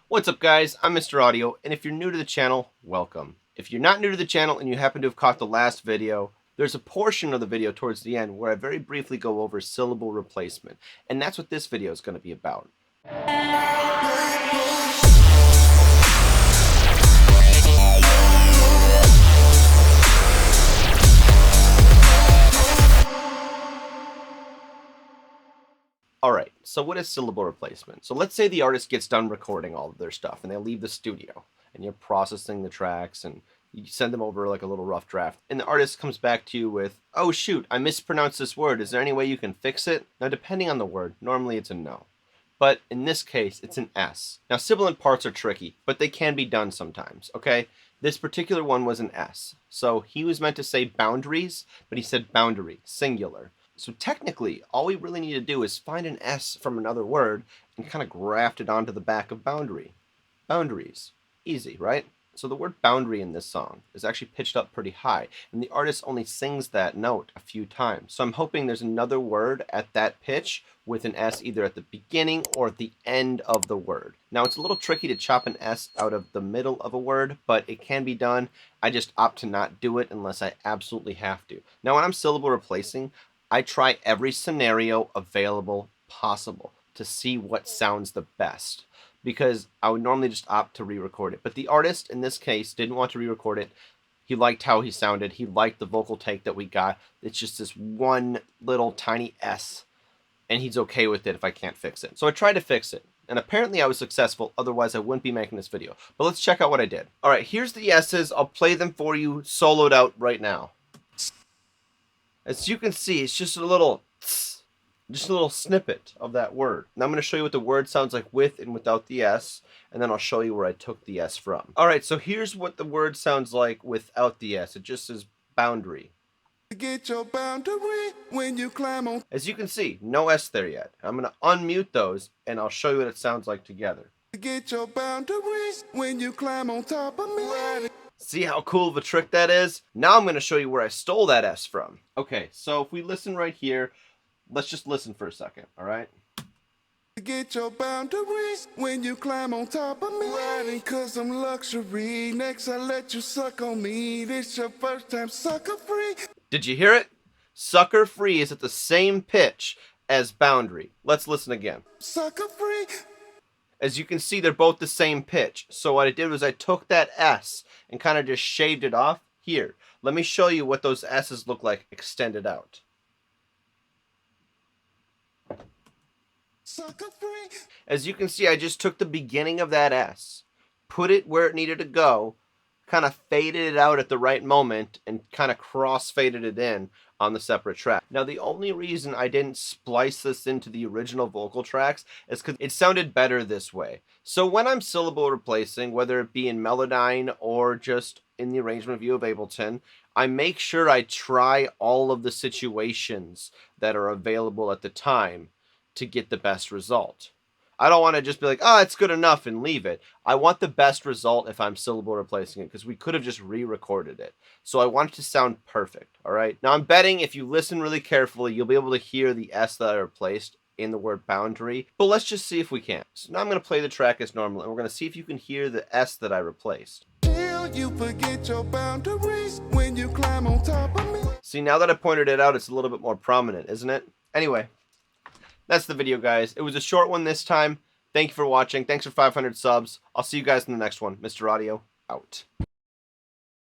What's up, guys? I'm Mr. Audio, and if you're new to the channel, welcome. If you're not new to the channel and you happen to have caught the last video, there's a portion of the video towards the end where I very briefly go over syllable replacement, and that's what this video is going to be about. Alright, so what is syllable replacement? So let's say the artist gets done recording all of their stuff and they leave the studio and you're processing the tracks and you send them over like a little rough draft and the artist comes back to you with, oh shoot, I mispronounced this word, is there any way you can fix it? Now depending on the word, normally it's a no. But in this case, it's an S. Now sibilant parts are tricky, but they can be done sometimes, okay? This particular one was an S. So he was meant to say boundaries, but he said boundary, singular. So technically, all we really need to do is find an S from another word and kind of graft it onto the back of boundary. Boundaries. Easy, right? So the word boundary in this song is actually pitched up pretty high, and the artist only sings that note a few times. So I'm hoping there's another word at that pitch with an S either at the beginning or at the end of the word. Now it's a little tricky to chop an S out of the middle of a word, but it can be done. I just opt to not do it unless I absolutely have to. Now when I'm syllable replacing, I try every scenario available possible to see what sounds the best, because I would normally just opt to re-record it. But the artist in this case didn't want to re-record it. He liked how he sounded. He liked the vocal take that we got. It's just this one little tiny S, and he's okay with it if I can't fix it. So I tried to fix it, and apparently I was successful. Otherwise, I wouldn't be making this video. But let's check out what I did. All right, here's the S's. I'll play them for you soloed out right now. As you can see, it's just a little snippet of that word. Now I'm going to show you what the word sounds like with and without the S, and then I'll show you where I took the S from. All right, so here's what the word sounds like without the S. It just says boundary. Get your boundary when you climb on. As you can see, no S there yet. I'm going to unmute those, and I'll show you what it sounds like together. Get your boundaries when you climb on top of me. See how cool of a trick that is? Now I'm going to show you where I stole that S from. Okay, so if we listen right here, let's just listen for a second, all right? Get your boundaries when you climb on top of me. Riding cause I'm luxury. Next I let you suck on me. This your first time sucker free. Did you hear it? Sucker free is at the same pitch as boundary. Let's listen again. Sucker free. As you can see, they're both the same pitch. So what I did was I took that S and kind of just shaved it off. Here, let me show you what those S's look like extended out. Sucker free. As you can see, I just took the beginning of that S, put it where it needed to go, kind of faded it out at the right moment, and kind of cross-faded it in on the separate track. Now, the only reason I didn't splice this into the original vocal tracks is because it sounded better this way. So when I'm syllable replacing, whether it be in Melodyne or just in the arrangement view of Ableton, I make sure I try all of the situations that are available at the time to get the best result. I don't want to just be like, oh, it's good enough and leave it. I want the best result if I'm syllable replacing it, because we could have just re-recorded it. So I want it to sound perfect, all right? Now I'm betting if you listen really carefully, you'll be able to hear the S that I replaced in the word boundary. But let's just see if we can. So now I'm going to play the track as normal, and we're going to see if you can hear the S that I replaced. Till you forget your boundaries when you climb on top of me. See, now that I pointed it out, it's a little bit more prominent, isn't it? Anyway, that's the video, guys. It was a short one this time. Thank you for watching. Thanks for 500 subs. I'll see you guys in the next one. Mr. Audio, out.